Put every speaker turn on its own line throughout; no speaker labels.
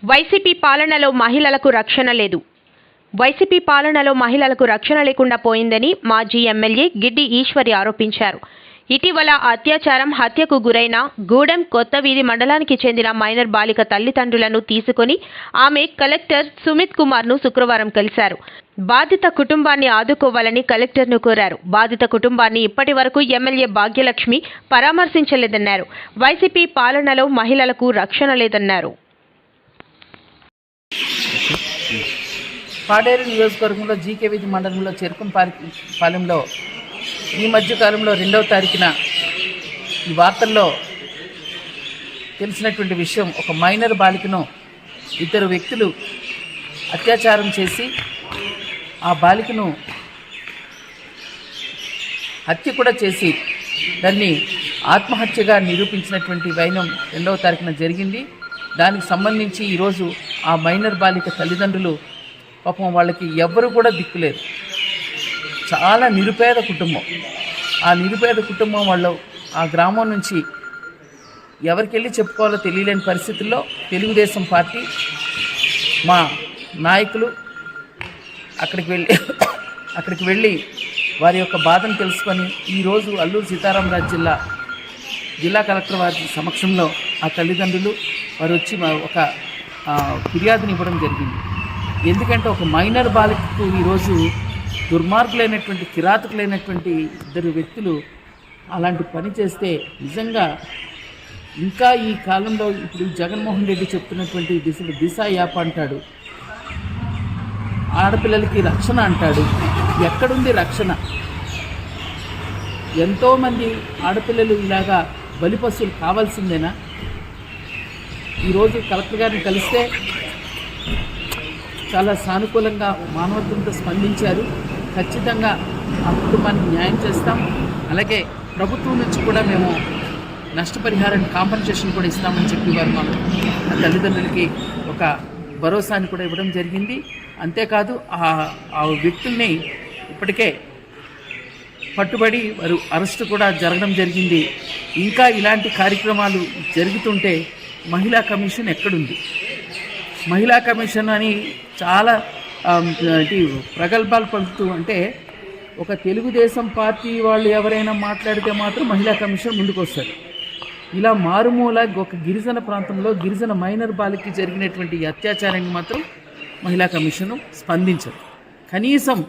YCP పాలనలో మహిళలకు రక్షణ లేదు. వైసీపీ పాలనలో మహిళలకు రక్షణ లేకుండా పోయిందని మాజీ ఎమ్మెల్యే గిడ్డి ఈశ్వరి ఆరోపించారు. ఇటీవల అత్యాచారం, హత్యకు గురైన గూడెం కొత్తవీధి మండలానికి చెందిన మైనర్ బాలిక తల్లిదండ్రులను తీసుకుని ఆమె కలెక్టర్ సుమిత్ కుమార్ను శుక్రవారం కలిశారు. బాధిత కుటుంబాన్ని ఆదుకోవాలని కలెక్టర్ను కోరారు. బాధిత కుటుంబాన్ని ఇప్పటి వరకు ఎమ్మెల్యే భాగ్యలక్ష్మి పరామర్శించలేదన్నారు. వైసీపీ పాలనలో మహిళలకు రక్షణ లేదన్నారు.
పాడేరు నియోజకవర్గంలో జీకే వీధి మండలంలో చెరుకుపాలెంలో ఈ మధ్య కాలంలో 2వ తారీఖున ఈ వార్తల్లో తెలిసినటువంటి విషయం, ఒక మైనర్ బాలికను ఇద్దరు వ్యక్తులు అత్యాచారం చేసి ఆ బాలికను హత్య కూడా చేసి దాన్ని ఆత్మహత్యగా నిరూపించినటువంటి వైనం 2వ తారీఖున జరిగింది. దానికి సంబంధించి ఈరోజు ఆ మైనర్ బాలిక తల్లిదండ్రులు పాపం వాళ్ళకి ఎవ్వరు కూడా దిక్కులేరు. చాలా నిరుపేద కుటుంబం. ఆ నిరుపేద కుటుంబం వాళ్ళు ఆ గ్రామం నుంచి ఎవరికి వెళ్ళి చెప్పుకోవాలో తెలియలేని పరిస్థితుల్లో తెలుగుదేశం పార్టీ మా నాయకులు అక్కడికి వెళ్ళి వారి యొక్క బాధను తెలుసుకొని ఈరోజు అల్లూరు సీతారామరాజు జిల్లా కలెక్టర్ వారి సమక్షంలో ఆ తల్లిదండ్రులు వారు వచ్చి ఒక ఫిర్యాదుని ఇవ్వడం జరిగింది. ఎందుకంటే ఒక మైనర్ బాలికకు ఈరోజు దుర్మార్గులైనటువంటి, కిరాతకులైనటువంటి ఇద్దరు వ్యక్తులు అలాంటి పని చేస్తే నిజంగా ఇంకా ఈ కాలంలో ఇప్పుడు జగన్మోహన్ రెడ్డి చెప్తున్నటువంటి దిశ యాప్ అంటాడు, ఆడపిల్లలకి రక్షణ అంటాడు. ఎక్కడుంది రక్షణ? ఎంతోమంది ఆడపిల్లలు ఇలాగా బలిపశువులు కావాల్సిందేనా? ఈరోజు కలెక్టర్ గారిని కలిస్తే చాలా సానుకూలంగా మానవత్వంతో స్పందించారు. ఖచ్చితంగా ఆ కుటుంబానికి న్యాయం చేస్తాం. అలాగే ప్రభుత్వం నుంచి కూడా మేము నష్టపరిహారాన్ని, కాంపన్సేషన్ కూడా ఇస్తామని చెప్పి వారు మాకు ఆ తల్లిదండ్రులకి ఒక భరోసాని కూడా ఇవ్వడం జరిగింది. అంతేకాదు ఆ వ్యక్తుల్ని ఇప్పటికే పట్టుబడి వారు అరెస్టు కూడా జరగడం జరిగింది. ఇంకా ఇలాంటి కార్యక్రమాలు జరుగుతుంటే మహిళా కమిషన్ ఎక్కడుంది? మహిళా కమిషన్ అని చాలా ప్రగల్భాలు పలుకుతూ, అంటే ఒక తెలుగుదేశం పార్టీ వాళ్ళు ఎవరైనా మాట్లాడితే మాత్రం మహిళా కమిషన్ ముందుకు వస్తారు. ఇలా మారుమూల ఒక గిరిజన ప్రాంతంలో గిరిజన మైనర్ బాలికకి జరిగినటువంటి అత్యాచారాన్ని మాత్రం మహిళా కమిషను స్పందించదు. కనీసం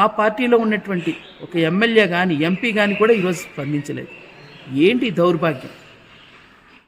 ఆ పార్టీలో ఉన్నటువంటి ఒక ఎమ్మెల్యే కానీ, ఎంపీ కానీ కూడా ఈరోజు స్పందించలేదు. ఏంటి దౌర్భాగ్యం?